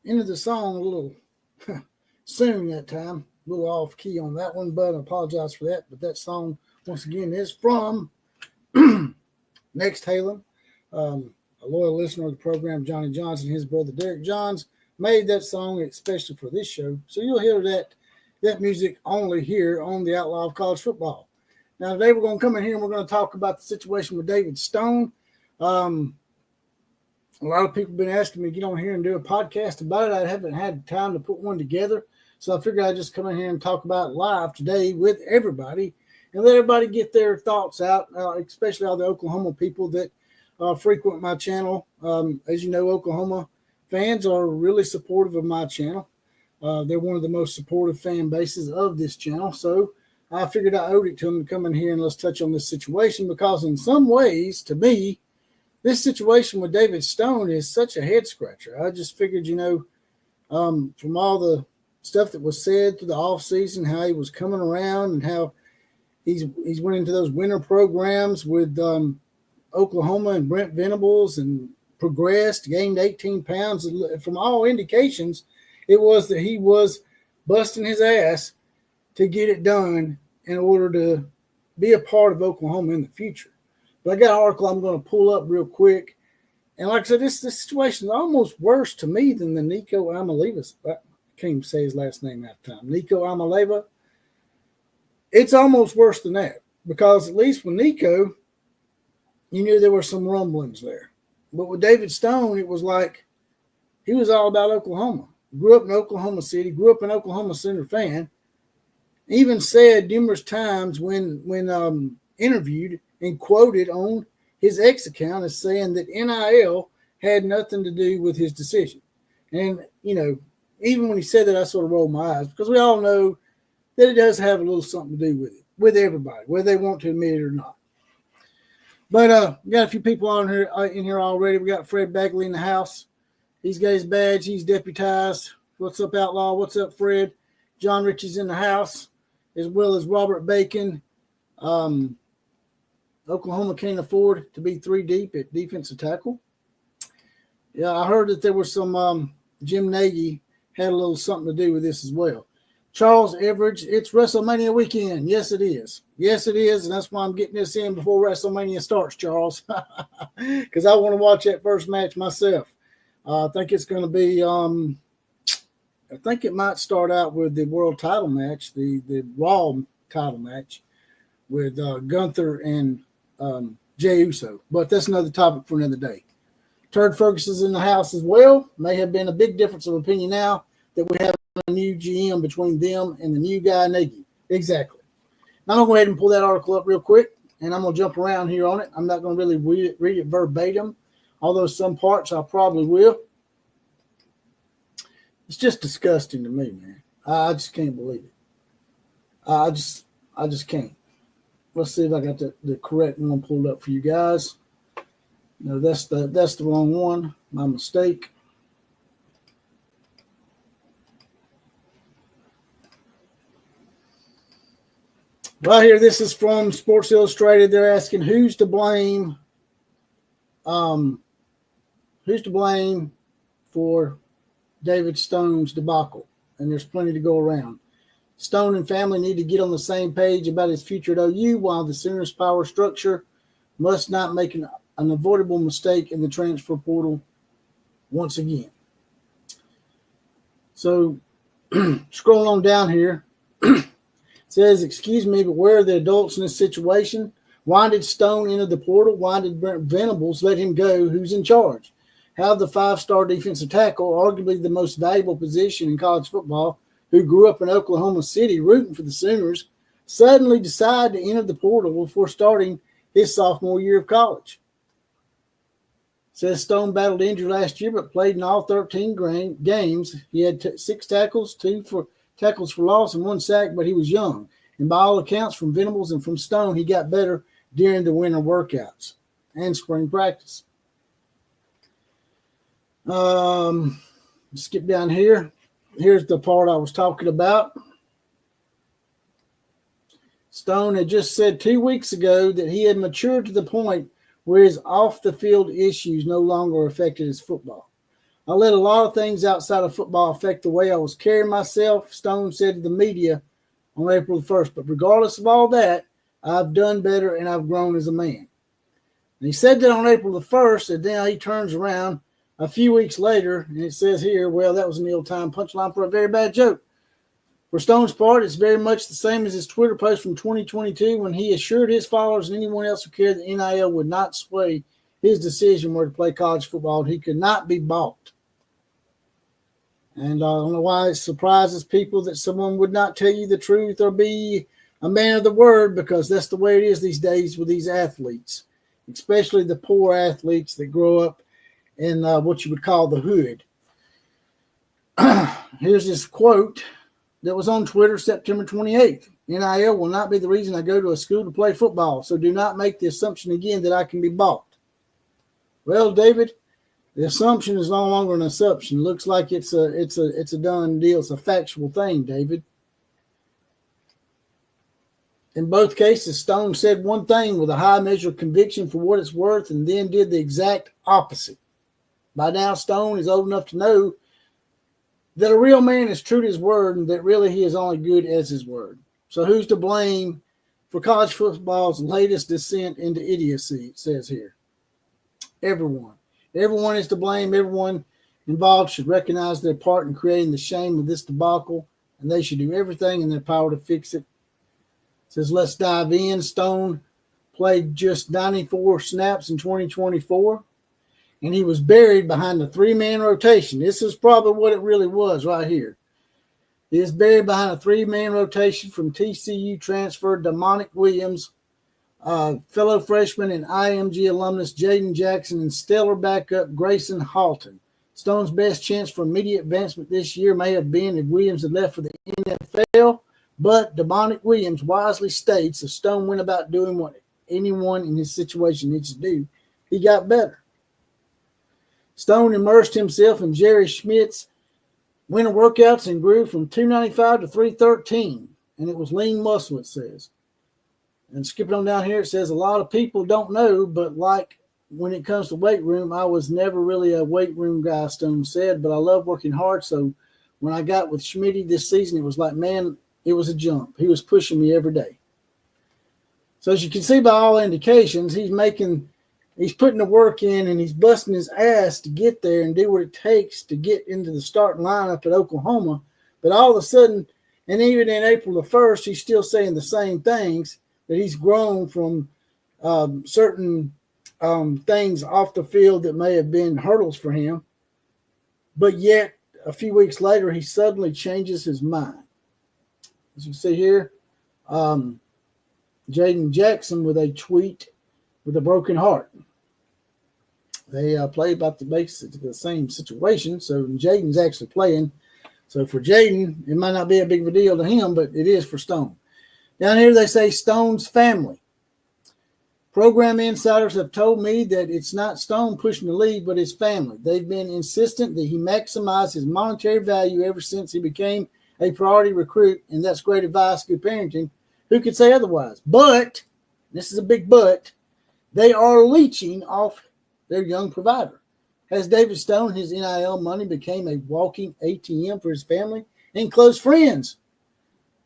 Ended the song a little soon that time, a little off key on that one, but I apologize for that. But that song, once again, is from Next Halen. A loyal listener of the program, Johnny Johnson, his brother Derek Johns, made that song especially for this show. So you'll hear that music only here on the Outlaw of College Football. Now, today we're going to come in here and we're going to talk about the situation with David Stone. A lot of people have been asking me to get on here and do a podcast about it. I haven't had time to put one together. So I figured I'd just come in here and talk about it live today with everybody and let everybody get their thoughts out, especially all the Oklahoma people that frequent my channel. As you know, Oklahoma fans are really supportive of my channel. They're one of the most supportive fan bases of this channel. So I figured I owed it to them to come in here and let's touch on this situation because in some ways, to me, this situation with David Stone is such a head scratcher. I just figured, from all the stuff that was said through the offseason, how he was coming around and how he's went into those winter programs with Oklahoma and Brent Venables and progressed, gained 18 pounds. From all indications, it was that he was busting his ass to get it done in order to be a part of Oklahoma in the future. But I got an article I'm going to pull up real quick. And like I said, this situation is almost worse to me than the Nico Amaleva. I can't even say his last name half the time. Nico Amaleva. It's almost worse than that because at least with Nico, you knew there were some rumblings there. But with David Stone, it was like he was all about Oklahoma. Grew up in Oklahoma City, grew up an Oklahoma Center fan. Even said numerous times when interviewed and quoted on his X account as saying that NIL had nothing to do with his decision. And, even when he said that, I sort of rolled my eyes because we all know that it does have a little something to do with it, with everybody, whether they want to admit it or not. But we got a few people on here in here already. We got Fred Bagley in the house. He's got his badge. He's deputized. What's up, Outlaw? What's up, Fred? John Ritchie's in the house, as well as Robert Bacon. Oklahoma can't afford to be 3 deep at defensive tackle. Yeah, I heard that there was some Jim Nagy had a little something to do with this as well. Charles Everidge, it's WrestleMania weekend. Yes, it is. Yes, it is, and that's why I'm getting this in before WrestleMania starts, Charles, because I want to watch that first match myself. I think it's going to be I think it might start out with the world title match, the Raw title match with Gunther and Jey Uso. But that's another topic for another day. Turd Ferguson's in the house as well. May have been a big difference of opinion now that we have a new GM between them and the new guy, Nagy. Exactly. Now I'm going to go ahead and pull that article up real quick, and I'm going to jump around here on it. I'm not going to really read it verbatim, although some parts I probably will. It's just disgusting to me, man. I just can't believe it. I just can't. Let's see if I got the correct one pulled up for you guys. No, that's the wrong one. My mistake. Right here, this is from Sports Illustrated. They're asking who's to blame. Who's to blame for David Stone's debacle? And there's plenty to go around. Stone and family need to get on the same page about his future at OU, while the Sooners' power structure must not make an avoidable mistake in the transfer portal once again. So, scrolling on down here, it says, excuse me, but where are the adults in this situation? Why did Stone enter the portal? Why did Brent Venables let him go? Who's in charge? How the 5-star defensive tackle, arguably the most valuable position in college football, who grew up in Oklahoma City rooting for the Sooners, suddenly decided to enter the portal before starting his sophomore year of college. Says Stone battled injury last year but played in all 13 games. He had 6 tackles, 2 for tackles for loss, and 1 sack, but he was young. And by all accounts, from Venables and from Stone, he got better during the winter workouts and spring practice. Skip down here. Here's the part I was talking about. Stone had just said 2 weeks ago that he had matured to the point where his off-the-field issues no longer affected his football. I let a lot of things outside of football affect the way I was carrying myself, Stone said to the media on April the 1st. But regardless of all that, I've done better and I've grown as a man. And he said that on April the 1st, and then he turns around a few weeks later, and it says here, well, that was an ill-timed punchline for a very bad joke. For Stone's part, it's very much the same as his Twitter post from 2022 when he assured his followers and anyone else who cared that NIL would not sway his decision where to play college football. He could not be bought. And I don't know why it surprises people that someone would not tell you the truth or be a man of the word, because that's the way it is these days with these athletes, especially the poor athletes that grow up in what you would call the hood. Here's this quote that was on Twitter September 28th. NIL will not be the reason I go to a school to play football, so do not make the assumption again that I can be bought. Well, David, the assumption is no longer an assumption. It looks like it's a done deal. It's a factual thing, David. In both cases, Stone said one thing with a high measure of conviction for what it's worth and then did the exact opposite. By now, Stone is old enough to know that a real man is true to his word and that really he is only good as his word. So who's to blame for college football's latest descent into idiocy, it says here? Everyone. Everyone is to blame. Everyone involved should recognize their part in creating the shame of this debacle, and they should do everything in their power to fix it. It says, let's dive in. Stone played just 94 snaps in 2024. And he was buried behind a three-man rotation. This is probably what it really was right here. He is buried behind a three-man rotation from TCU transfer Demonic Williams, fellow freshman and IMG alumnus Jaden Jackson, and stellar backup Grayson Halton. Stone's best chance for immediate advancement this year may have been if Williams had left for the NFL, but Demonic Williams wisely states if Stone went about doing what anyone in his situation needs to do, he got better. Stone immersed himself in Jerry Schmidt's winter workouts and grew from 295 to 313. And it was lean muscle, it says. And skipping on down here, it says a lot of people don't know, but like when it comes to weight room, I was never really a weight room guy, Stone said, but I love working hard. So when I got with Schmidt this season, it was like, man, it was a jump. He was pushing me every day. So as you can see by all indications, he's putting the work in and he's busting his ass to get there and do what it takes to get into the starting lineup at Oklahoma. But all of a sudden, and even in April the 1st, he's still saying the same things, that he's grown from certain things off the field that may have been hurdles for him. But yet, a few weeks later, he suddenly changes his mind. As you see here, Jaden Jackson with a tweet with a broken heart. They play about the same situation. So Jaden's actually playing. So for Jaden, it might not be a big of a deal to him, but it is for Stone. Down here they say Stone's family. Program insiders have told me that it's not Stone pushing the lead, but his family. They've been insistent that he maximize his monetary value ever since he became a priority recruit, and that's great advice, good parenting. Who could say otherwise? But, this is a big but, they are leeching off their young provider. Has David Stone, his NIL money, became a walking ATM for his family and close friends?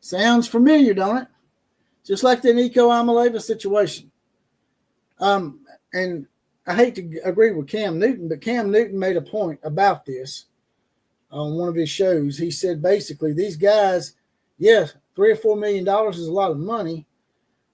Sounds familiar, don't it? Just like the Nico Amaleva situation. And I hate to agree with Cam Newton, but Cam Newton made a point about this on one of his shows. He said basically these guys, yes, $3 or $4 million is a lot of money,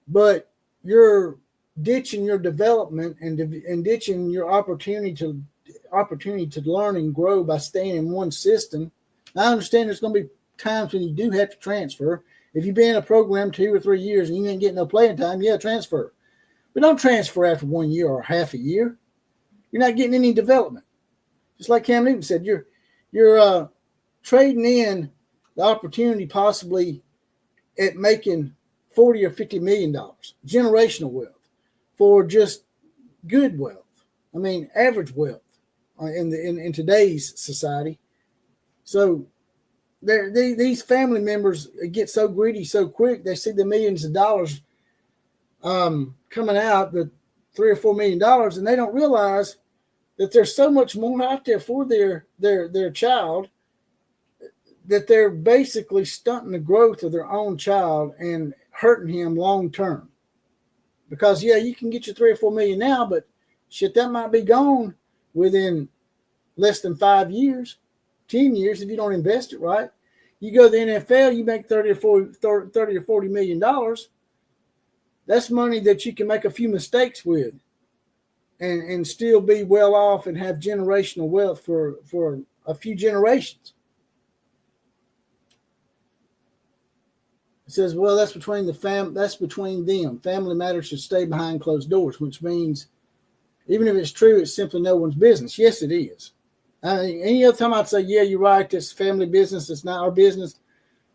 but you're ditching your development and ditching your opportunity to learn and grow by staying in one system. I understand there's going to be times when you do have to transfer. If you've been in a program 2 or 3 years and you ain't getting no playing time, yeah, transfer. But don't transfer after 1 year or half a year. You're not getting any development. Just like Cam Newton said, you're trading in the opportunity possibly at making $40 or $50 million, generational wealth, for just good wealth. I mean, average wealth in today's society. So these family members get so greedy so quick. They see the millions of dollars coming out, the $3 or $4 million, and they don't realize that there's so much more out there for their child that they're basically stunting the growth of their own child and hurting him long term. Because yeah, you can get your 3 or 4 million now, but shit, that might be gone within less than 5 years, 10 years if you don't invest it right. You go to the NFL, you make 30 or 40 million dollars. That's money that you can make a few mistakes with and still be well off and have generational wealth for a few generations. It says, well, that's between them. Family matters should stay behind closed doors, which means even if it's true, it's simply no one's business. Yes, it is. I mean, any other time I'd say, yeah, you're right, it's family business, it's not our business.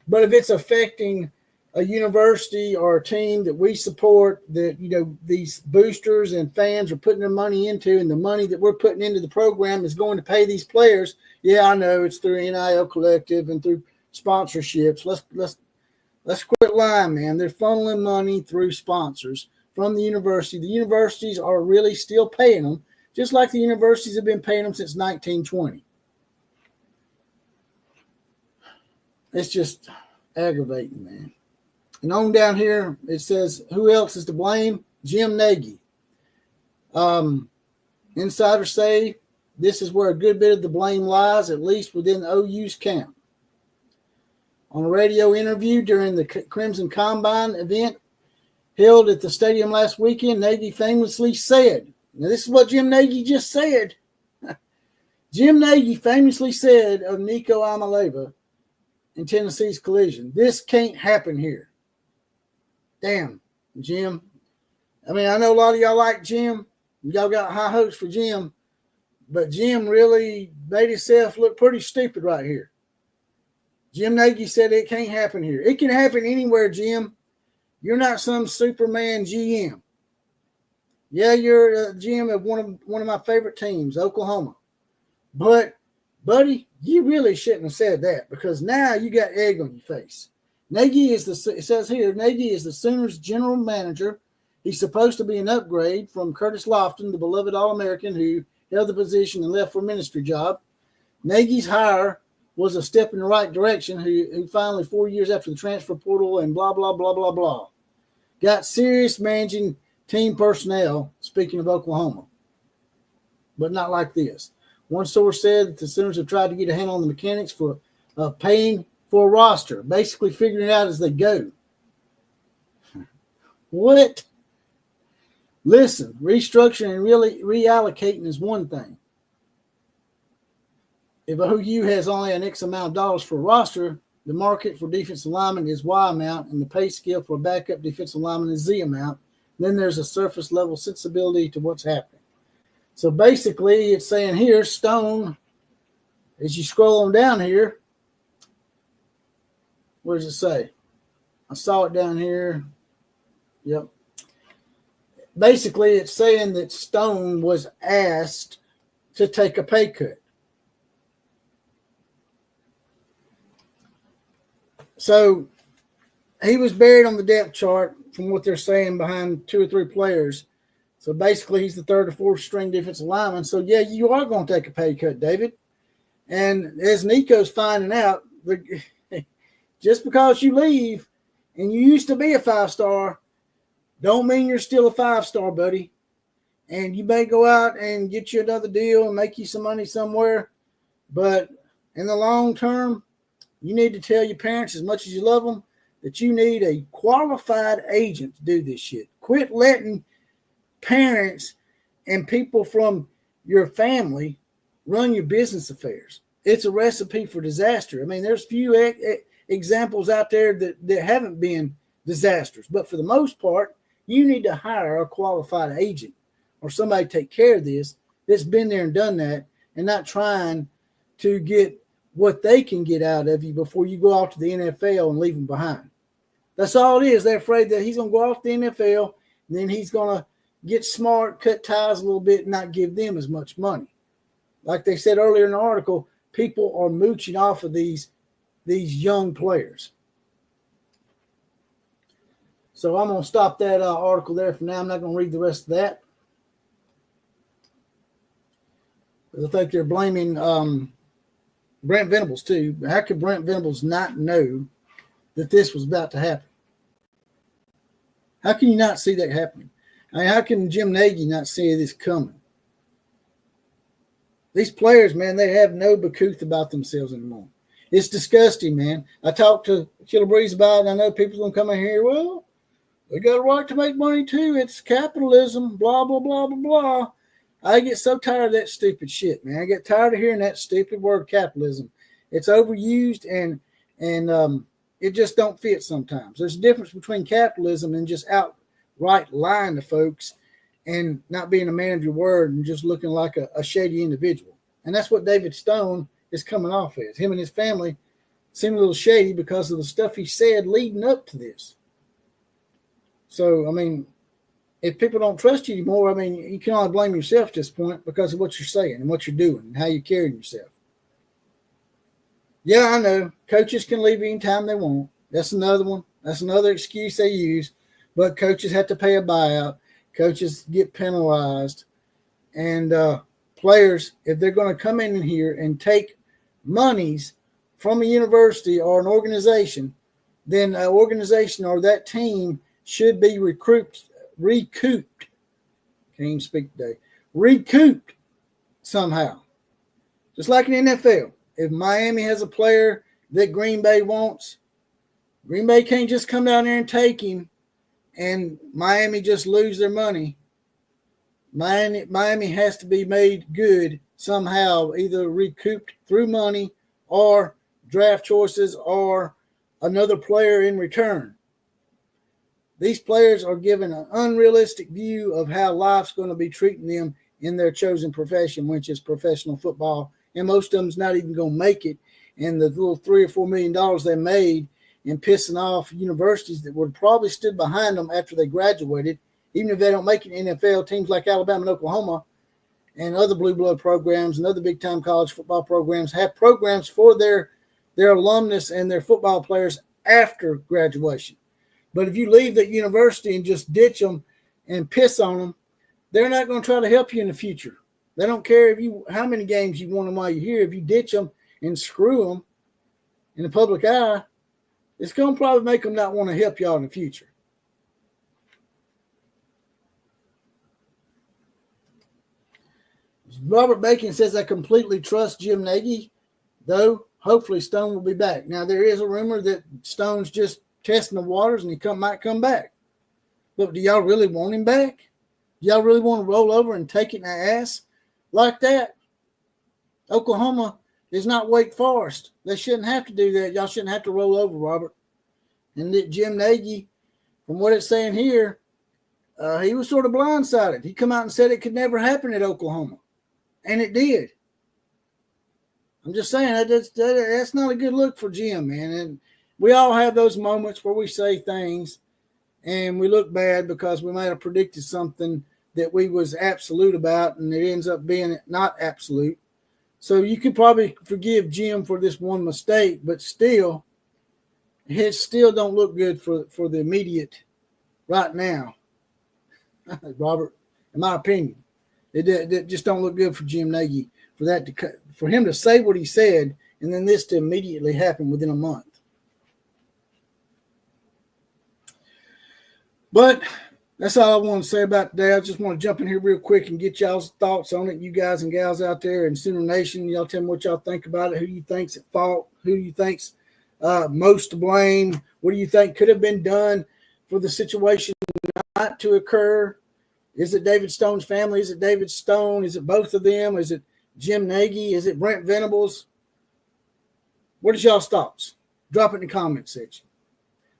But if it's affecting a university or a team that we support, that, you know, these boosters and fans are putting their money into, and the money that we're putting into the program is going to pay these players, yeah, I know it's through NIL Collective and through sponsorships. Let's quit lying, man. They're funneling money through sponsors from the university. The universities are really still paying them, just like the universities have been paying them since 1920. It's just aggravating, man. And on down here, it says, who else is to blame? Jim Nagy. Insiders say this is where a good bit of the blame lies, at least within OU's camp. On a radio interview during the Crimson Combine event held at the stadium last weekend, Nagy famously said, now this is what Jim Nagy just said. Jim Nagy famously said of Nico Amaleva in Tennessee's collision, this can't happen here. Damn, Jim. I mean, I know a lot of y'all like Jim. Y'all got high hopes for Jim. But Jim really made himself look pretty stupid right here. Jim Nagy said it can't happen here. It can happen anywhere, Jim. You're not some Superman GM. Yeah, you're a GM of one of my favorite teams, Oklahoma. But, buddy, you really shouldn't have said that, because now you got egg on your face. Nagy it says here, Nagy is the Sooners general manager. He's supposed to be an upgrade from Curtis Lofton, the beloved All-American who held the position and left for a ministry job. Nagy's hire was a step in the right direction, who finally, 4 years after the transfer portal and blah, blah, blah, blah, blah, got serious managing team personnel, speaking of Oklahoma. But not like this. One source said that the Sooners have tried to get a handle on the mechanics for paying for a roster, basically figuring it out as they go. What? Listen, restructuring and really reallocating is one thing. If OU has only an X amount of dollars for a roster, the market for defensive linemen is Y amount, and the pay scale for a backup defensive lineman is Z amount. Then there's a surface level sensibility to what's happening. So basically, it's saying here, Stone, as you scroll on down here, where does it say? I saw it down here. Yep. Basically, it's saying that Stone was asked to take a pay cut. So he was buried on the depth chart from what they're saying behind 2 or 3 players. So basically, he's the 3rd or 4th string defensive lineman. So, yeah, you are going to take a pay cut, David. And as Nico's finding out, just because you leave and you used to be a 5-star, don't mean you're still a 5-star, buddy. And you may go out and get you another deal and make you some money somewhere. But in the long term, you need to tell your parents, as much as you love them, that you need a qualified agent to do this shit. Quit letting parents and people from your family run your business affairs. It's a recipe for disaster. I mean, there's few examples out there that haven't been disasters. But for the most part, you need to hire a qualified agent or somebody to take care of this that's been there and done that, and not trying to get what they can get out of you before you go off to the NFL and leave them behind. That's all it is. They're afraid that he's going to go off the NFL, and then he's going to get smart, cut ties a little bit, and not give them as much money. Like they said earlier in the article, people are mooching off of these young players. So I'm going to stop that article there for now. I'm not going to read the rest of that. I think they're blaming Brent Venables too. How could Brent Venables not know that this was about to happen? How can you not see that happening? I mean, how can Jim Nagy not see this coming? These players, man, they have no bacooth about themselves anymore. It's disgusting, man. I talked to Killer Breeze about it, and I know people's going to come in here, well, they got a right to make money too. It's capitalism, blah, blah, blah, blah, blah. I get so tired of that stupid shit, man. I get tired of hearing that stupid word capitalism. It's overused, and it just don't fit sometimes. There's a difference between capitalism and just outright lying to folks and not being a man of your word and just looking like a shady individual. And that's what David Stone is coming off as. Him and his family seem a little shady because of the stuff he said leading up to this. So, I mean, if people don't trust you anymore, I mean, you can only blame yourself at this point because of what you're saying and what you're doing and how you're carrying yourself. Yeah, I know. Coaches can leave anytime they want. That's another one. That's another excuse they use. But coaches have to pay a buyout. Coaches get penalized. And players, if they're going to come in here and take monies from a university or an organization, then an organization or that team should be recouped. Can't even speak today. Recouped somehow. Just like in the NFL. If Miami has a player that Green Bay wants, Green Bay can't just come down there and take him and Miami just lose their money. Miami has to be made good somehow, either recouped through money or draft choices or another player in return. These players are given an unrealistic view of how life's going to be treating them in their chosen profession, which is professional football. And most of them's not even going to make it. And the little $3 or $4 million they made in pissing off universities that would probably stood behind them after they graduated, even if they don't make it in NFL, teams like Alabama and Oklahoma and other blue blood programs and other big-time college football programs have programs for their alumnus and their football players after graduation. But if you leave that university and just ditch them and piss on them, they're not going to try to help you in the future. They don't care how many games you want them while you're here. If you ditch them and screw them in the public eye, it's going to probably make them not want to help y'all in the future. Robert Bacon says, I completely trust Jim Nagy, though hopefully Stone will be back. Now, there is a rumor that Stone's just testing the waters and he might come back. But do y'all really want him back? Do y'all really want to roll over and take it in the ass like that? Oklahoma is not Wake Forest. They shouldn't have to do that. Y'all shouldn't have to roll over, Robert. And that Jim Nagy, from what it's saying here, he was sort of blindsided. He come out and said it could never happen at Oklahoma. And it did. I'm just saying that's not a good look for Jim, man. And we all have those moments where we say things and we look bad because we might have predicted something that we was absolute about and it ends up being not absolute. So you could probably forgive Jim for this one mistake, but still, it still don't look good for the immediate right now, Robert, in my opinion. It just don't look good for Jim Nagy for him to say what he said and then this to immediately happen within a month. But that's all I want to say about today. I just want to jump in here real quick and get y'all's thoughts on it. You guys and gals out there in Sooner Nation, y'all tell me what y'all think about it. Who do you think's at fault? Who do you think's most to blame? What do you think could have been done for the situation not to occur? Is it David Stone's family? Is it David Stone? Is it both of them? Is it Jim Nagy? Is it Brent Venables? What is y'all's thoughts? Drop it in the comment section.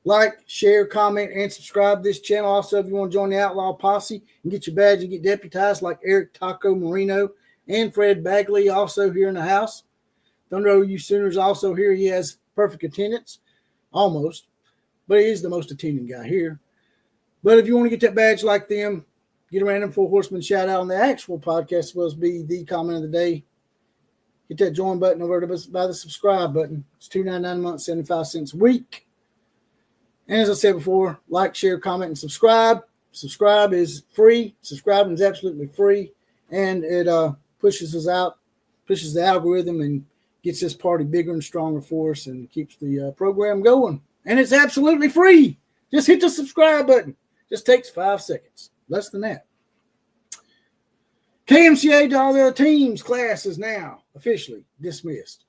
Like, share, comment, and subscribe to this channel. Also, if you want to join the Outlaw Posse and get your badge and get deputized like Eric Taco Marino and Fred Bagley also here in the house. Thunder OU Sooners also here. He has perfect attendance, almost, but he is the most attending guy here. But if you want to get that badge like them, get a random Four Horsemen shout out on the actual podcast as well as be the comment of the day. Hit that join button over by the subscribe button. It's $2.99 a month, 75 cents a week. And as I said before, like, share, comment, and subscribe. Subscribe is free. Subscribing is absolutely free. And it pushes us out pushes the algorithm and gets this party bigger and stronger for us and keeps the program going. And it's absolutely free. Just hit the subscribe button. Just takes 5 seconds, less than that. KMCA to all the other teams, class is now officially dismissed.